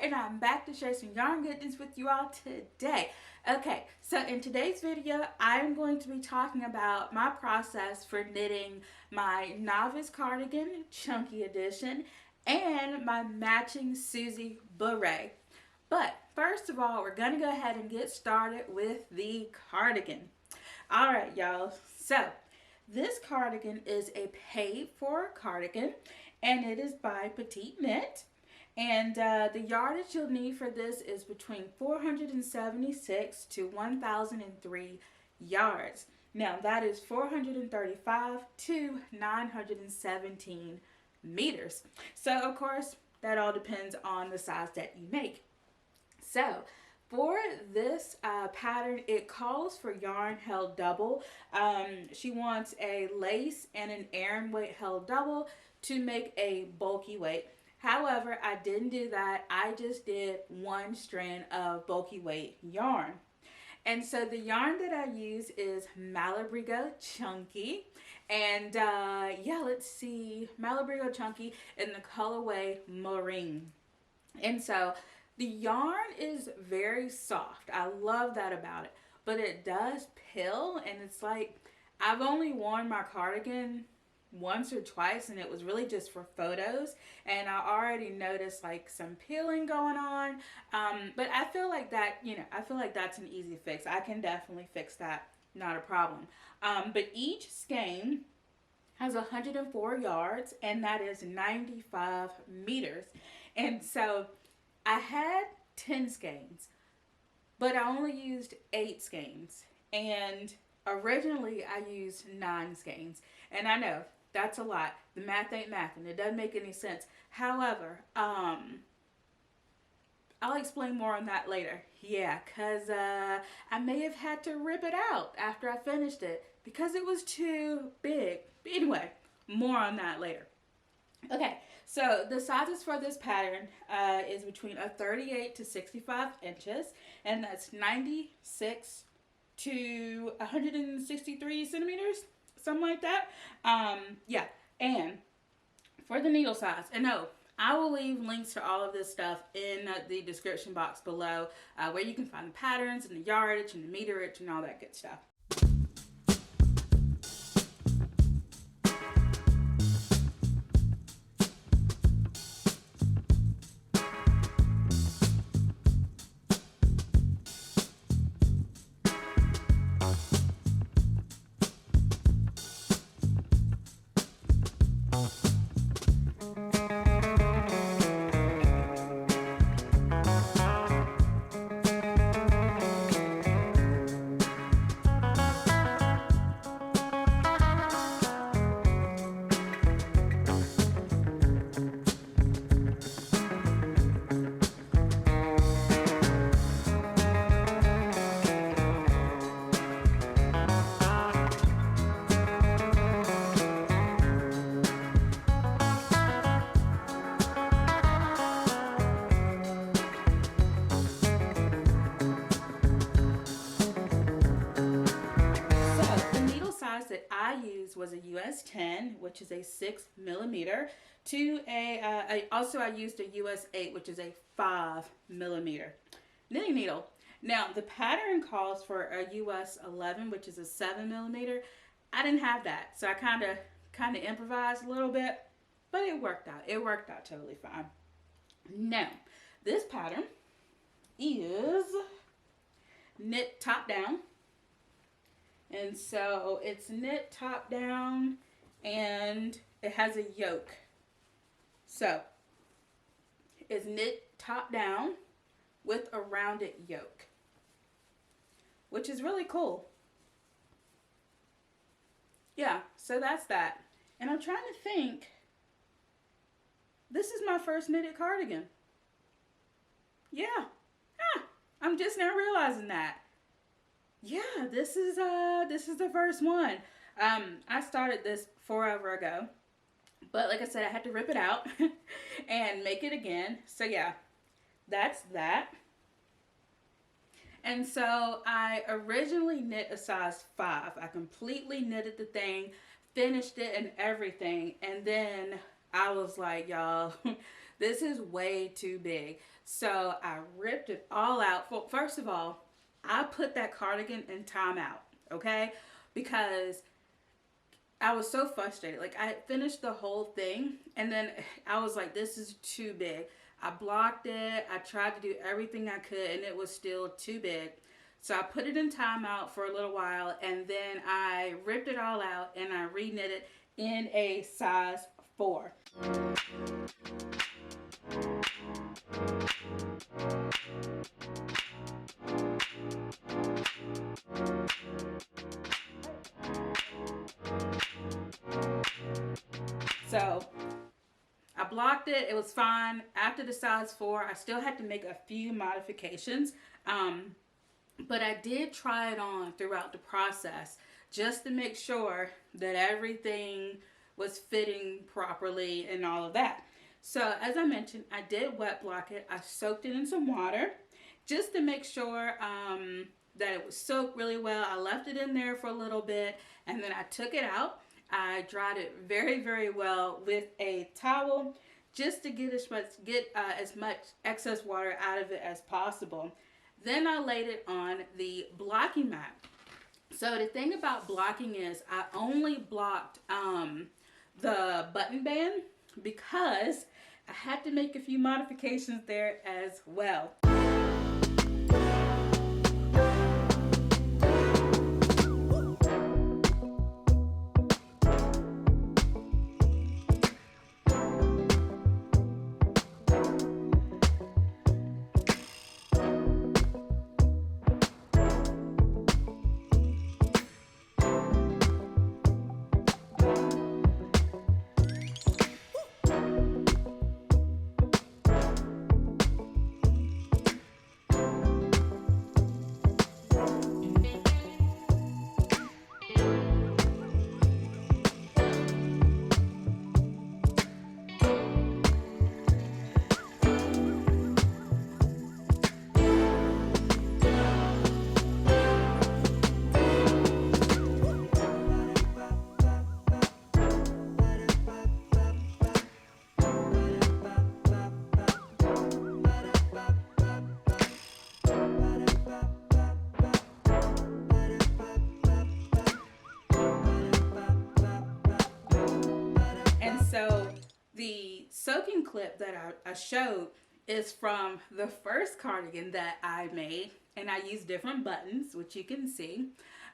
and I'm back to share some yarn goodness with you all today. Okay, so in today's video, I'm going to be talking about my process for knitting my Novice Cardigan Chunky Edition and my matching Suzy Beret. But first of all, we're going to go ahead and get started with the cardigan. Alright, y'all, so this cardigan is a paid for cardigan and it is by Petite Knit. And the yardage you'll need for this is between 476 to 1003 yards. Now that is 435 to 917 meters. So of course that all depends on the size that you make. So for this pattern, it calls for yarn held double. She wants a lace and an Aran weight held double to make a bulky weight. However, I didn't do that. I just did one strand of bulky weight yarn. And so the yarn that I use is Malabrigo Chunky. And yeah, let's see, Malabrigo Chunky in the colorway Marine. And so the yarn is very soft. I love that about it. But it does pill, and it's like, I've only worn my cardigan once or twice, and it was really just for photos, and I already noticed like some peeling going on, but I feel like that, I feel like that's an easy fix. I can definitely fix that, not a problem. But each skein has 104 yards, and that is 95 meters. And so I had 10 skeins, but I only used 8 skeins, and originally I used 9 skeins. And I know that's a lot. The math ain't math, and it doesn't make any sense. However, I'll explain more on that later. Yeah, because I may have had to rip it out after I finished it because it was too big. But anyway, more on that later. Okay, so the sizes for this pattern is between a 38 to 65 inches, and that's 96 to 163 centimeters. Something like that. Yeah, and for the needle size, and no, I will leave links to all of this stuff in the description box below, where you can find the patterns and the yardage and the meterage and all that good stuff. That I used was a US 10, which is a 6 millimeter, to also I used a US 8, which is a 5 millimeter knitting needle. Now the pattern calls for a US 11, which is a 7 millimeter. I didn't have that, so I kind of improvised a little bit, but it worked out. It worked out totally fine. Now this pattern is knit top down. And so it's knit top down, and it has a yoke. So it's knit top down with a rounded yoke, which is really cool. Yeah, so that's that. And I'm trying to think, this is my first knitted cardigan. Yeah, I'm just now realizing that. Yeah, this is the first one. I started this forever ago, but like I said, I had to rip it out and make it again. So yeah, that's that. And so I originally knit a size 5. I completely knitted the thing, finished it and everything, and then I was like, y'all, This is way too big. So I ripped it all out. Well, first of all, I put that cardigan in timeout, okay? Because I was so frustrated. Like, I finished the whole thing, and then I was like, this is too big. I blocked it. I tried to do everything I could, and it was still too big. So I put it in timeout for a little while, and then I ripped it all out, and I reknit it in a size 4. So I blocked it. It was fine. After the size 4, I still had to make a few modifications. But I did try it on throughout the process just to make sure that everything was fitting properly and all of that. So as I mentioned, I did wet block it. I soaked it in some water just to make sure that it was soaked really well. I left it in there for a little bit, and then I took it out. I dried it very, very well with a towel just to get as much excess water out of it as possible. Then I laid it on the blocking mat. So the thing about blocking is I only blocked the button band because I had to make a few modifications there as well. So the soaking clip that I showed is from the first cardigan that I made, and I used different buttons, which you can see.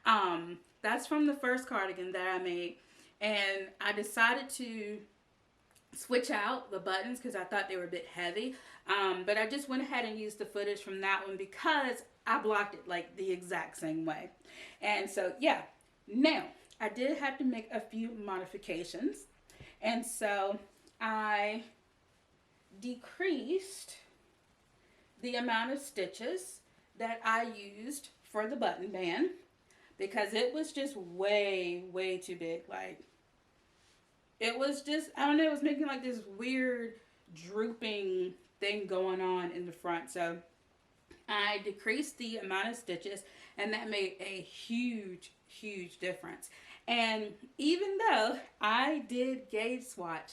That's from the first cardigan that I made, and I decided to switch out the buttons because I thought they were a bit heavy, but I just went ahead and used the footage from that one because I blocked it like the exact same way. And so yeah, now I did have to make a few modifications. And so I decreased the amount of stitches that I used for the button band because it was just way, way too big. Like, it was just, I don't know, it was making like this weird drooping thing going on in the front. So I decreased the amount of stitches, and that made a huge, huge difference. And even though I did gauge swatch,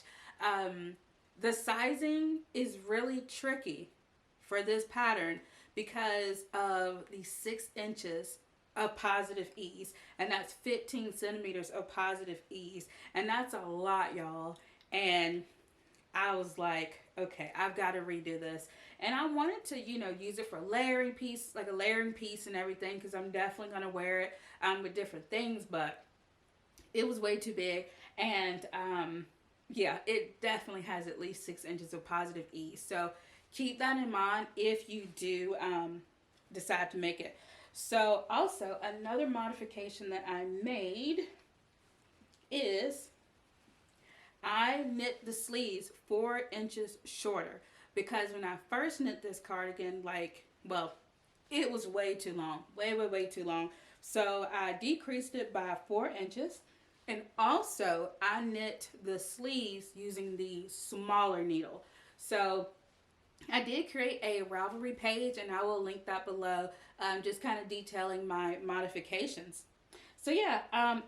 the sizing is really tricky for this pattern because of the 6 inches of positive ease, and that's 15 centimeters of positive ease, and that's a lot, y'all. And I was like, okay, I've got to redo this. And I wanted to, you know, use it for layering piece, like a layering piece and everything, because I'm definitely going to wear it with different things, but it was way too big. And yeah, it definitely has at least 6 inches of positive ease. So keep that in mind if you do decide to make it. So also another modification that I made is I knit the sleeves 4 inches shorter because when I first knit this cardigan, like, well, it was way too long, way too long. So I decreased it by 4 inches. And also, I knit the sleeves using the smaller needle. So I did create a Ravelry page, and I will link that below, just kind of detailing my modifications. So yeah,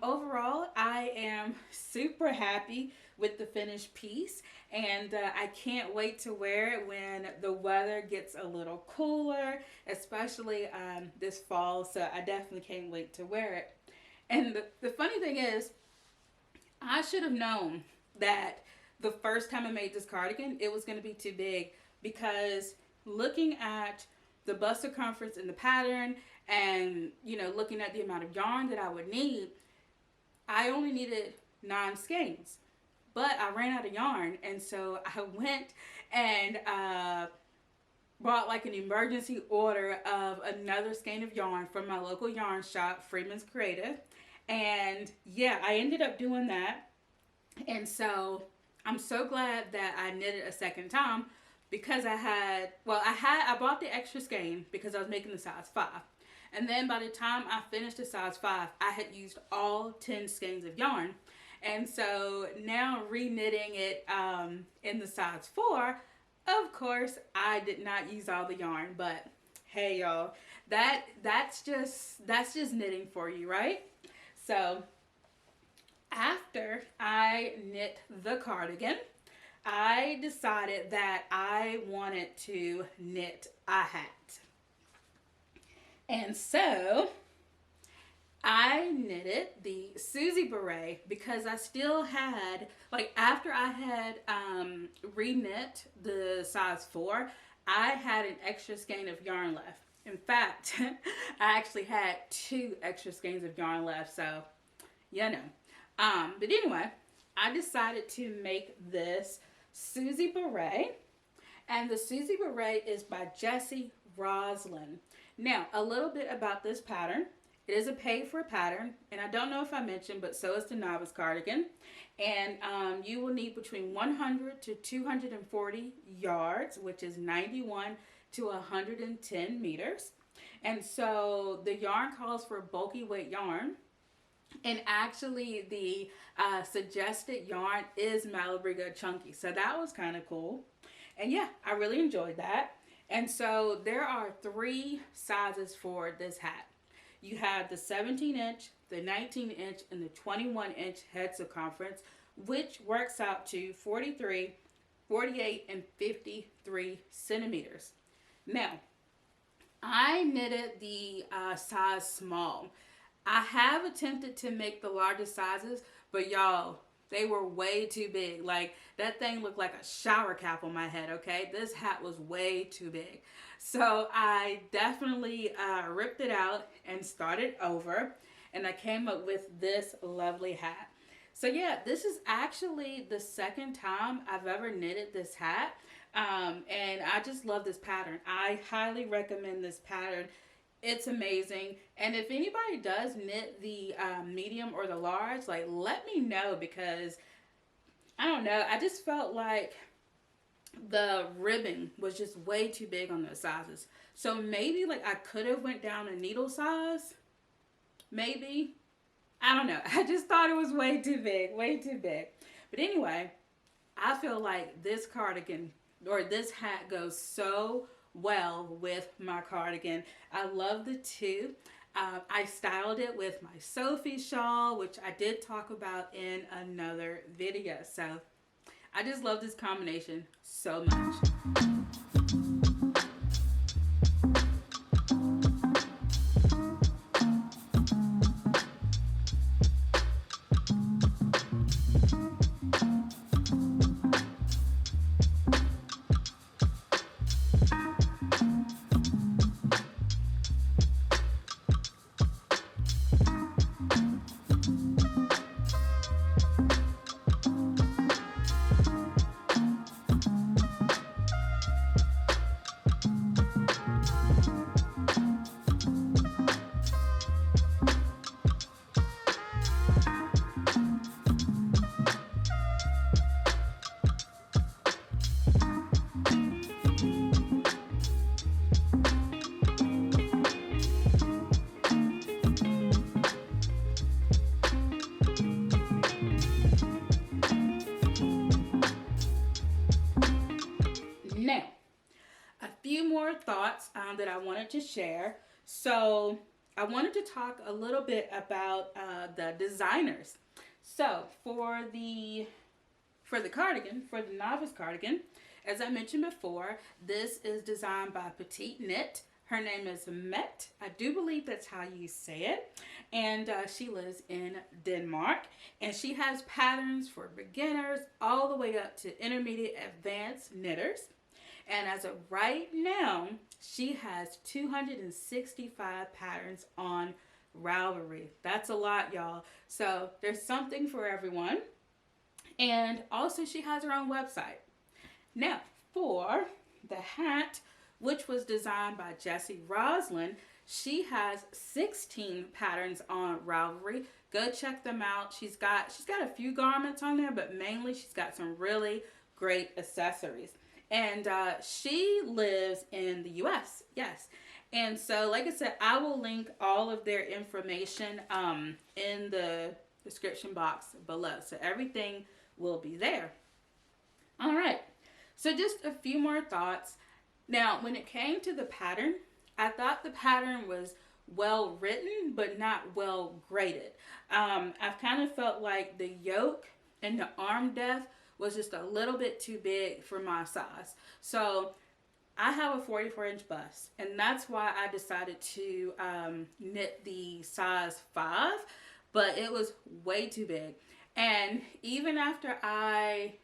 overall, I am super happy with the finished piece, and I can't wait to wear it when the weather gets a little cooler, especially this fall. So I definitely can't wait to wear it. And the funny thing is, I should have known that the first time I made this cardigan, it was going to be too big because looking at the bust circumference and the pattern and, looking at the amount of yarn that I would need, I only needed 9 skeins. But I ran out of yarn, and so I went and bought like an emergency order of another skein of yarn from my local yarn shop, Freeman's Creative. And yeah, I ended up doing that. And so I'm so glad that I knitted a second time because I bought the extra skein because I was making the size 5. And then by the time I finished the size 5, I had used all 10 skeins of yarn. And so now re-knitting it in the size 4, of course, I did not use all the yarn, but hey y'all, that's just knitting for you, right? So after I knit the cardigan, I decided that I wanted to knit a hat. And so I knitted the Suzy Beret because I still had, like after I had re-knit the size 4, I had an extra skein of yarn left. In fact, I actually had 2 extra skeins of yarn left, so but anyway, I decided to make this Suzy Beret, and the Suzy Beret is by Jessie Roslin. Now, a little bit about this pattern. It is a pay-for pattern, and I don't know if I mentioned, but so is the Novice Cardigan. And you will need between 100 to 240 yards, which is 91 to 110 meters. And so the yarn calls for bulky weight yarn. And actually, the suggested yarn is Malabrigo Chunky. So that was kind of cool. And yeah, I really enjoyed that. And so there are 3 sizes for this hat. You have the 17-inch, the 19-inch, and the 21-inch head circumference, which works out to 43, 48, and 53 centimeters. Now, I knitted the size small. I have attempted to make the largest sizes, but y'all, they were way too big. Like, that thing looked like a shower cap on my head, okay? This hat was way too big. So I definitely ripped it out and started over, and I came up with this lovely hat. So yeah, this is actually the second time I've ever knitted this hat, and I just love this pattern. I highly recommend this pattern. It's amazing. And if anybody does knit the medium or the large, like, let me know, because I don't know, I just felt like the ribbing was just way too big on those sizes. So maybe like I could have went down a needle size. Maybe. I don't know. I just thought it was way too big. Way too big. But anyway, I feel like this cardigan or this hat goes so well with my cardigan. I love the 2. I styled it with my Sophie Shawl, which I did talk about in another video. So I just love this combination so much. Now, a few more thoughts that I wanted to share. So I wanted to talk a little bit about the designers. So for the cardigan, for the novice cardigan, as I mentioned before, this is designed by Petite Knit. Her name is Met. I do believe that's how you say it. And she lives in Denmark. And she has patterns for beginners all the way up to intermediate advanced knitters. And as of right now, she has 265 patterns on Ravelry. That's a lot, y'all. So there's something for everyone. And also she has her own website. Now, for the hat, which was designed by Jessie Roslin, she has 16 patterns on Ravelry. Go check them out. She's got a few garments on there, but mainly she's got some really great accessories. And she lives in the US, yes. And so, like I said, I will link all of their information in the description box below. So everything will be there. All right. So just a few more thoughts. Now, when it came to the pattern, I thought the pattern was well written, but not well graded. I've kind of felt like the yoke and the arm depth was just a little bit too big for my size. So I have a 44-inch bust, and that's why I decided to knit the size 5, but it was way too big. And even after I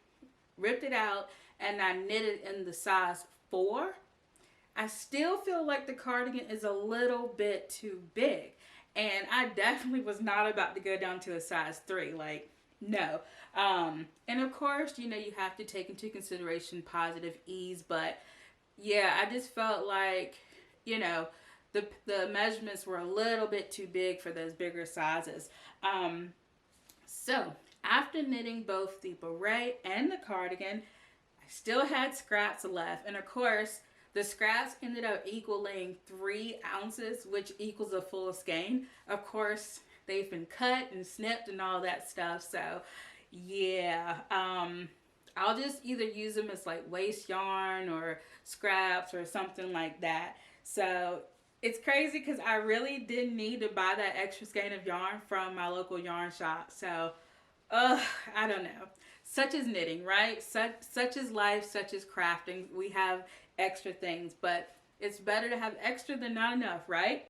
ripped it out and I knitted in the size 4, I still feel like the cardigan is a little bit too big. And I definitely was not about to go down to a size 3. Like, no. And of course, you know, you have to take into consideration positive ease. But yeah, I just felt like, you know, the measurements were a little bit too big for those bigger sizes. So after knitting both the beret and the cardigan, I still had scraps left. And of course, the scraps ended up equaling 3 ounces, which equals a full skein. Of course, they've been cut and snipped and all that stuff. So yeah, I'll just either use them as like waste yarn or scraps or something like that. So it's crazy because I really didn't need to buy that extra skein of yarn from my local yarn shop. So, I don't know. Such is knitting, right? Such is life, such is crafting. We have extra things, but it's better to have extra than not enough, right?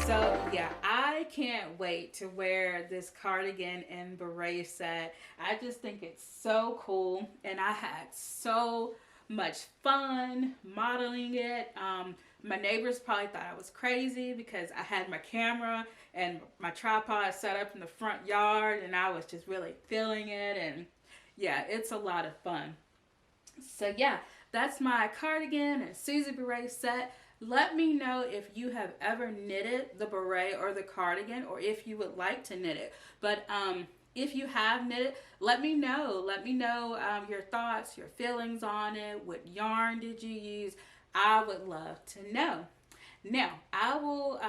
So yeah, I can't wait to wear this cardigan and beret set. I just think it's so cool, and I had so much fun modeling it. My neighbors probably thought I was crazy because I had my camera and my tripod set up in the front yard, and I was just really feeling it. And yeah, it's a lot of fun. So yeah, that's my cardigan and Suzy Beret set. Let me know if you have ever knitted the beret or the cardigan, or if you would like to knit it. But if you have knitted, let me know. Let me know your thoughts, your feelings on it. What yarn did you use? I would love to know. Now, I will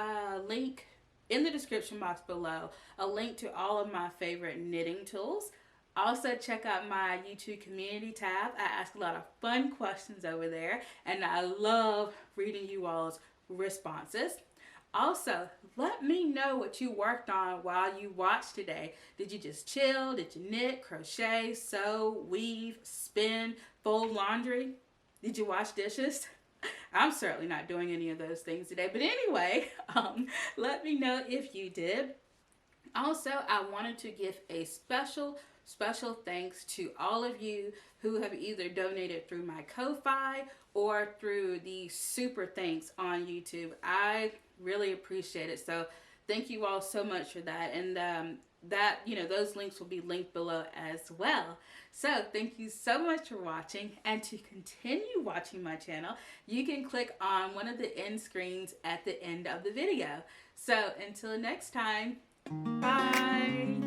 link in the description box below a link to all of my favorite knitting tools. Also, check out my YouTube community tab. I ask a lot of fun questions over there, and I love reading you all's responses. Also, let me know what you worked on while you watched today. Did you just chill? Did you knit, crochet, sew, weave, spin, fold laundry? Did you wash dishes? I'm certainly not doing any of those things today. But anyway, let me know if you did. Also, I wanted to give a special thanks to all of you who have either donated through my Ko-Fi or through the super thanks on YouTube. I really appreciate it. So thank you all so much for that. And that, those links will be linked below as well. So thank you so much for watching, and to continue watching my channel, you can click on one of the end screens at the end of the video. So until next time, bye!